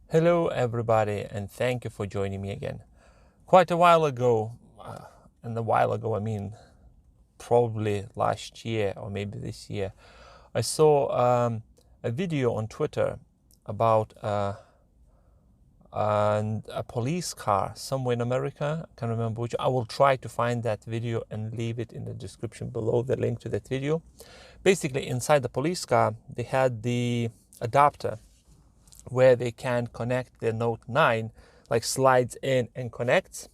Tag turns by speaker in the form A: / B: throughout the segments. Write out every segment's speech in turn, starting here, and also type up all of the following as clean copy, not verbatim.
A: Hello everybody, and thank you for joining me again. Quite a while ago, and a while ago I mean probably last year or maybe this year, I saw a video on Twitter about a police car somewhere in America. I can't remember which. I will try to find that video and leave it in the description below, the link to that video. Basically, inside the police car, they had the adapter where they can connect their Note 9, like slides in and connects.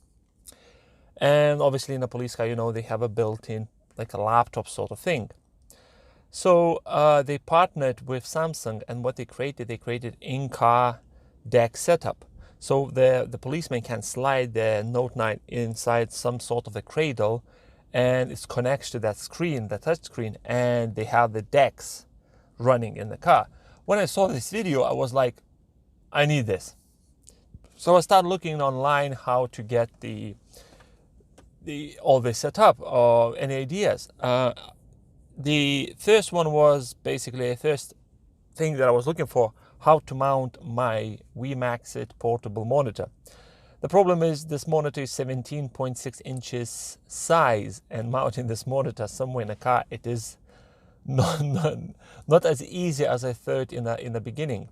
A: And obviously in a police car, they have a built-in, like a laptop sort of thing. So they partnered with Samsung, and what they created in-car DeX setup. So the policeman can slide their Note 9 inside some sort of a cradle, and it's connected to that screen, the touch screen, and they have the DeX running in the car. When I saw this video, I was like, I need this. So I started looking online how to get all this set up or any ideas. The first one was basically the first thing that I was looking for, how to mount my WeMaxit portable monitor. The problem is this monitor is 17.6 inches size, and mounting this monitor somewhere in a car, it is not as easy as I thought in the beginning.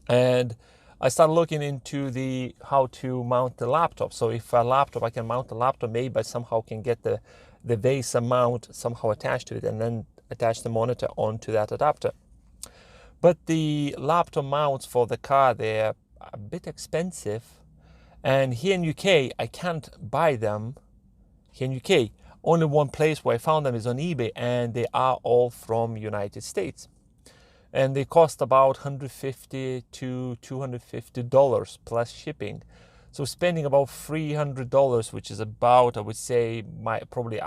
A: And I started looking into how to mount the laptop. So if I can mount the laptop, maybe I somehow can get the base mount somehow attached to it and then attach the monitor onto that adapter. But the laptop mounts for the car, they're a bit expensive. And here in UK, I can't buy them here in UK. Only one place where I found them is on eBay, and they are all from United States. And they cost about $150 to $250 plus shipping. So spending about $300, which is about, I would say, probably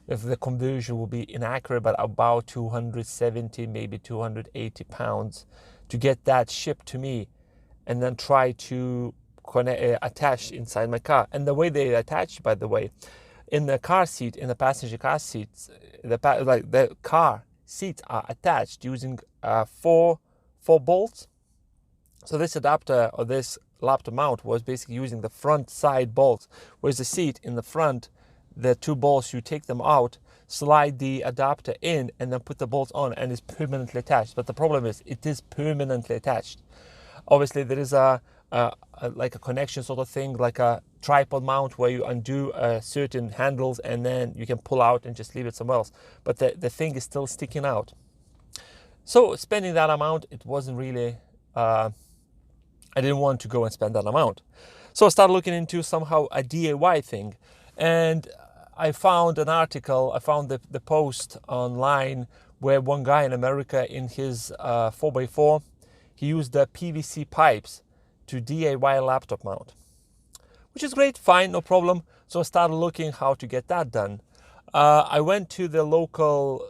A: if the conversion will be inaccurate, but about 270, maybe 280 pounds to get that shipped to me, and then try to attach inside my car. And the way they attach, by the way, in the car seat, in the passenger car seats, the car seats are attached using four bolts. So this adapter or this laptop mount was basically using the front side bolts, whereas the seat in the front, the two bolts, you take them out, slide the adapter in, and then put the bolts on, and it's permanently attached. But the problem is it is permanently attached. Obviously there is like a connection sort of thing, like a tripod mount where you undo certain handles and then you can pull out and just leave it somewhere else. But the thing is still sticking out. So spending that amount, it wasn't really, I didn't want to go and spend that amount. So I started looking into somehow a DIY thing. And I found an article, I found the post online where one guy in America in his 4x4, he used the PVC pipes to DIY laptop mount, which is great, fine, no problem. So I started looking how to get that done. I went to the local,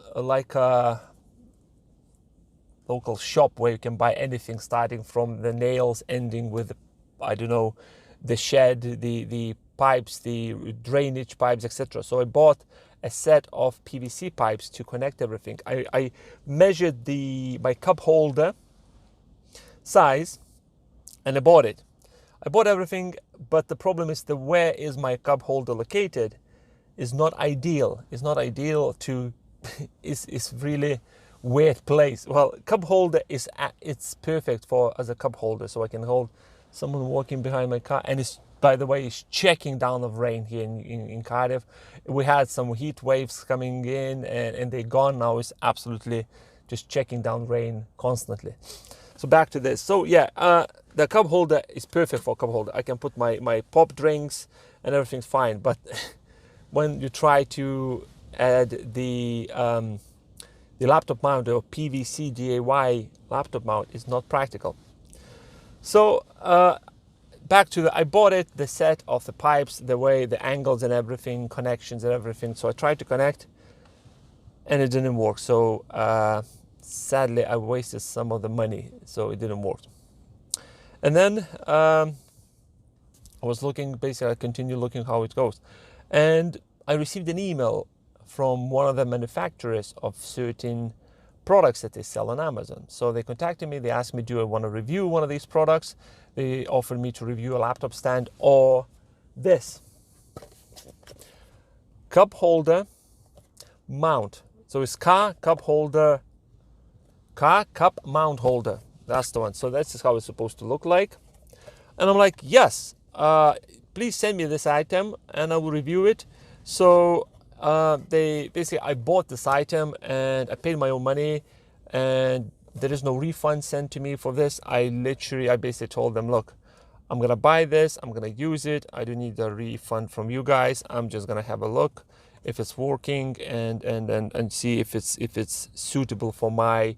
A: local shop where you can buy anything, starting from the nails, ending with, I don't know, the shed, the pipes, the drainage pipes, etc. So I bought a set of PVC pipes to connect everything. I measured my cup holder size, and I bought it. I bought everything, but the problem is where is my cup holder located is not ideal. It's not ideal to, it's really weird place. Well, cup holder it's perfect as a cup holder, so I can hold someone walking behind my car. And it's, by the way, it's checking down of rain here in Cardiff. We had some heat waves coming in and they're gone now. It's absolutely just checking down rain constantly. So back to this. So yeah, the cup holder is perfect for a cup holder. I can put my pop drinks and everything's fine. But when you try to add the laptop mount or PVC DIY laptop mount, is not practical. So back to I bought the set of the pipes, the way, the angles and everything, connections and everything. So I tried to connect and it didn't work. So sadly, I wasted some of the money, so it didn't work. And then I was looking, basically I continued looking how it goes. And I received an email from one of the manufacturers of certain products that they sell on Amazon. So they contacted me, they asked me, do I want to review one of these products? They offered me to review a laptop stand or this cup holder mount. So it's car cup mount holder. That's the one. So that's just how it's supposed to look like. And I'm like, yes, please send me this item and I will review it. So I bought this item and I paid my own money, and there is no refund sent to me for this. I basically told them, look, I'm gonna buy this, I'm gonna use it. I don't need a refund from you guys. I'm just gonna have a look if it's working and see if it's suitable for my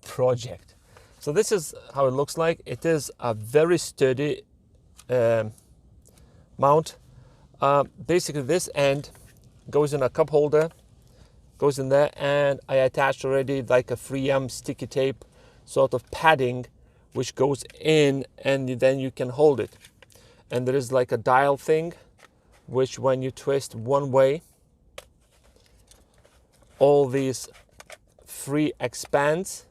A: project. So this is how it looks like. It is a very sturdy mount. Basically this end goes in a cup holder, goes in there, and I attached already like a 3M sticky tape sort of padding which goes in, and then you can hold it. And there is like a dial thing which when you twist one way, all these three expands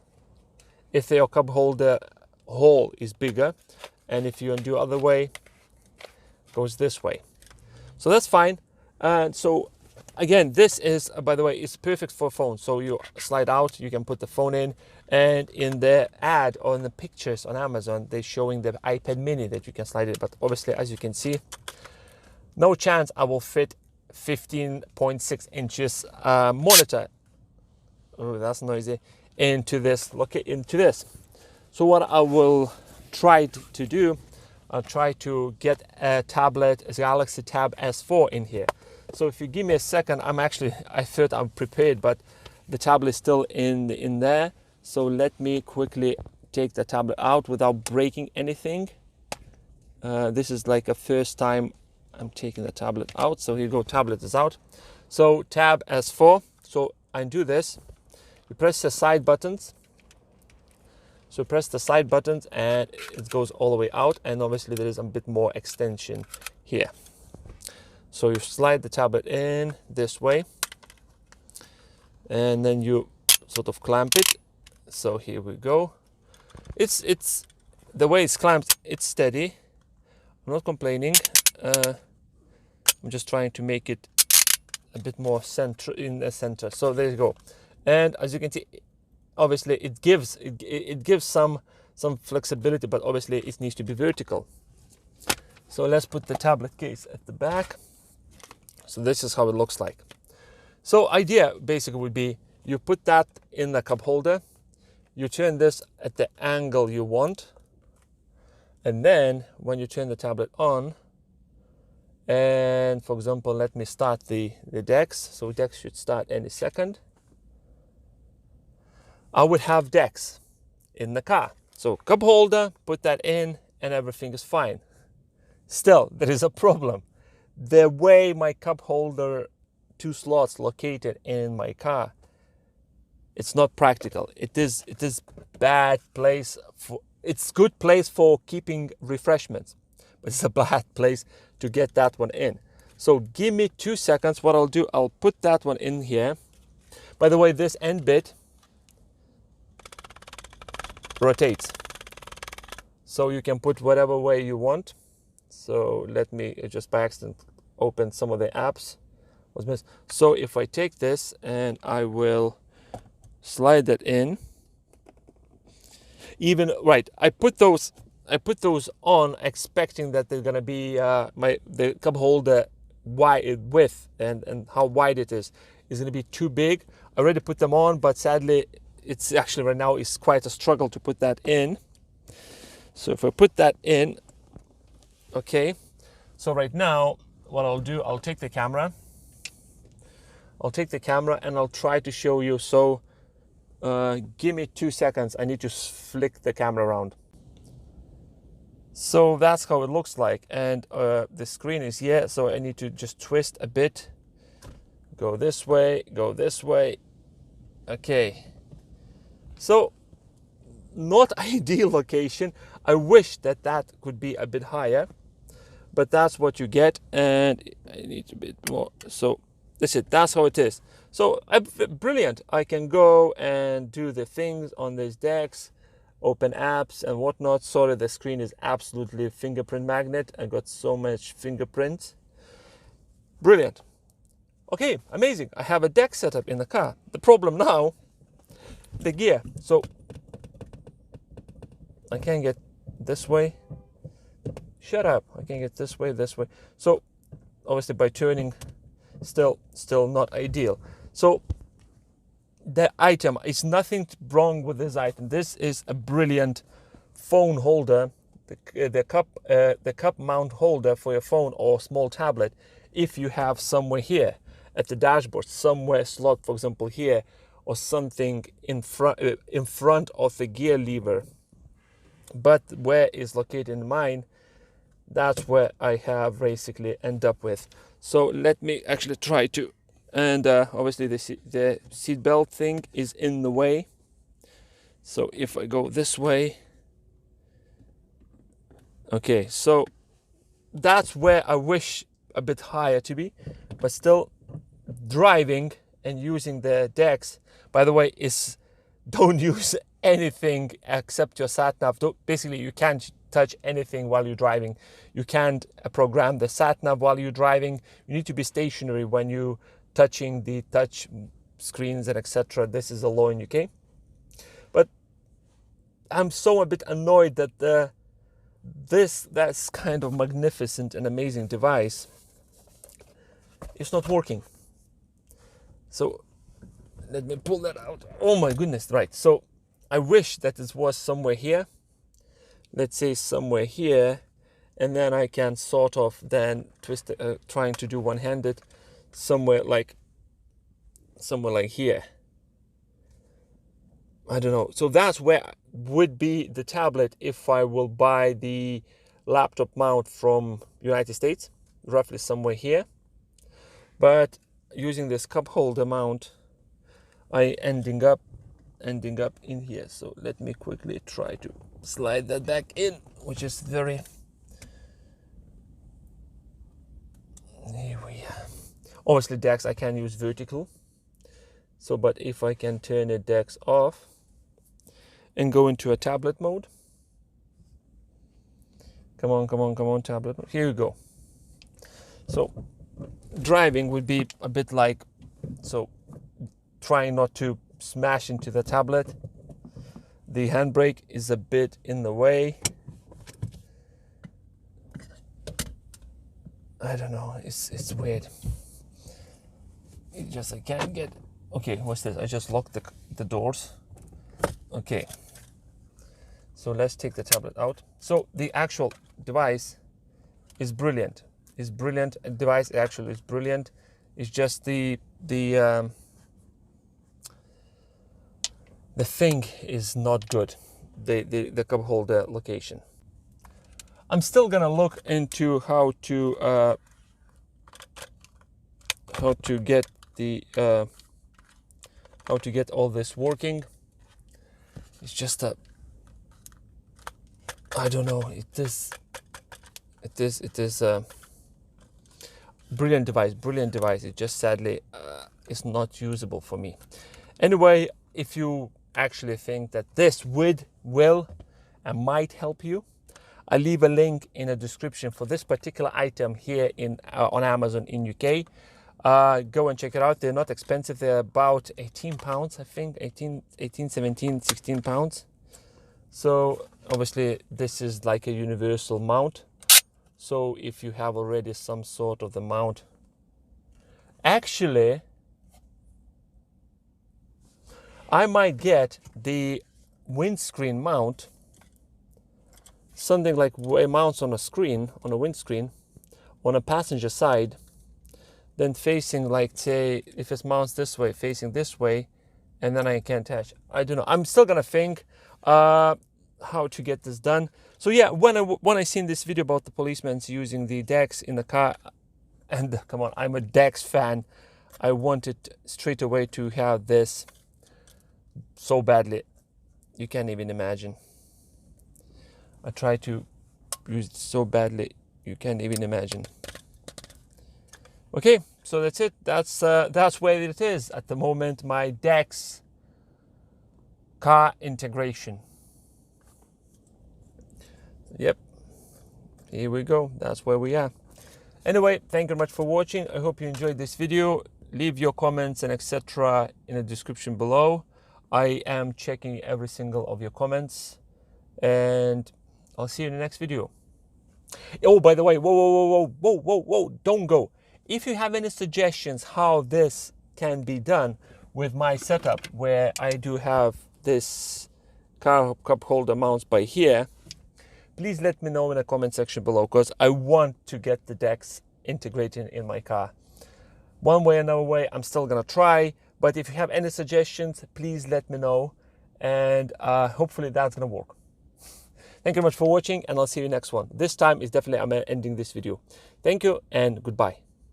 A: if your cup holder hole is bigger, and if you undo other way, goes this way. So that's fine. And so again, this is, by the way, it's perfect for phone. So you slide out, you can put the phone in, and in the ad or in the pictures on Amazon, they're showing the iPad mini that you can slide it. But obviously, as you can see, no chance I will fit 15.6 inches monitor. Oh, that's noisy. Into this, look into this. So what I will try to do, I'll try to get a tablet, a Galaxy Tab S4 in here. So if you give me a second, I thought I'm prepared, but the tablet is still in there. So let me quickly take the tablet out without breaking anything. This is like a first time I'm taking the tablet out. So here you go, tablet is out. So Tab S4, so I undo this. You press the side buttons. So press the side buttons and it goes all the way out, and obviously there is a bit more extension here. So you slide the tablet in this way and then you sort of clamp it. So here we go. It's the way it's clamped, it's steady. I'm not complaining. I'm just trying to make it a bit more in the center. So there you go. And as you can see, obviously it gives some flexibility, but obviously it needs to be vertical. So let's put the tablet case at the back. So this is how it looks like. So idea basically would be you put that in the cup holder, you turn this at the angle you want, and then when you turn the tablet on, and for example, let me start the DeX. So DeX should start any second. I would have DeX in the car. So cup holder, put that in, and everything is fine. Still, there is a problem. The way my cup holder, two slots located in my car, it's not practical. It is bad place for. It's good place for keeping refreshments, but it's a bad place to get that one in. So give me 2 seconds. What I'll do, I'll put that one in here. By the way, this end bit rotates, so you can put whatever way you want. So let me just by accident open some of the apps. So if I take this and I will slide that in, I put those on expecting that they're gonna be the cup holder width and how wide it is gonna be too big. I already put them on, but sadly it's actually right now is quite a struggle to put that in. So if I put that in, okay. So right now, what I'll do, I'll take the camera and I'll try to show you. So give me 2 seconds. I need to flick the camera around. So that's how it looks like. And the screen is here. So I need to just twist a bit. Go this way, go this way. Okay. So not ideal location. I wish that could be a bit higher, but that's what you get. And I need a bit more. So That's it. That's how it is. So brilliant. I can go and do the things on this DeX, open apps and whatnot. Sorry, the screen is absolutely fingerprint magnet. I got so much fingerprints. Brilliant. Okay, amazing. I have a DeX setup in the car. The problem now, the gear. So I can't get this way. Shut up. I can't get this way, this way. So obviously by turning, still not ideal. So the item is nothing wrong with this item. This is a brilliant phone holder, the cup mount holder for your phone or small tablet. If you have somewhere here at the dashboard, somewhere slot, for example here, or something in front of the gear lever, but where is located in mine, that's where I have basically end up with. So let me actually try to, and obviously the seat belt thing is in the way. So if I go this way, okay, so that's where I wish a bit higher to be, but still driving and using the DeX, by the way, is don't use anything except your sat nav. Basically, you can't touch anything while you're driving. You can't program the sat nav while you're driving. You need to be stationary when you touching the touch screens and etc. This is a law in UK. But I'm so a bit annoyed that that's kind of magnificent and amazing device is not working. So let me pull that out. Oh my goodness, right. So I wish that it was somewhere here. Let's say somewhere here, and then I can sort of then twist it, trying to do one-handed, somewhere like here. I don't know. So that's where would be the tablet if I will buy the laptop mount from United States, roughly somewhere here. But using this cup holder mount, I ending up in here. So let me quickly try to slide that back in, which is very, here we are. Obviously DeX I can use vertical. So but if I can turn the DeX off and go into a tablet mode, come on tablet mode. Here you go. So driving would be a bit like, so trying not to smash into the tablet. The handbrake is a bit in the way. I don't know, it's weird. It just, I can't get, okay, what's this? I just locked the doors. Okay, so let's take the tablet out. So the actual device is brilliant. It's brilliant. A device actually is brilliant. It's just the thing is not good. The cup holder location. I'm still gonna look into how to get the how to get all this working. It's just a, I don't know. It is a brilliant device. It just sadly is not usable for me. Anyway, if you actually think that this will and might help you, I leave a link in the description for this particular item here in on Amazon in UK. Go and check it out. They're not expensive. They're about 18 pounds, I think, 18, 17, 16 pounds. So obviously this is like a universal mount. So if you have already some sort of the mount, actually, I might get the windscreen mount, something like where it mounts on a screen, on a windscreen, on a passenger side, then facing, like, say, if it mounts this way, facing this way, and then I can attach. I don't know. I'm still gonna think how to get this done. So yeah, when I seen this video about the policemen using the DeX in the car, and come on, I'm a DeX fan, I wanted straight away to have this so badly. You can't even imagine. I try to use it so badly, you can't even imagine. Okay, so that's it. That's where it is at the moment. My DeX car integration. Yep, here we go. That's where we are. Anyway, thank you very much for watching. I hope you enjoyed this video. Leave your comments and etc. in the description below. I am checking every single of your comments, and I'll see you in the next video. Oh, by the way, whoa, don't go. If you have any suggestions how this can be done with my setup, where I do have this car cup holder mounts by here, please let me know in the comment section below, because I want to get the DeX integrated in my car. One way or another way, I'm still gonna try, but if you have any suggestions, please let me know, and hopefully that's gonna work. Thank you very much for watching, and I'll see you next one. This time is definitely, I'm ending this video. Thank you and goodbye.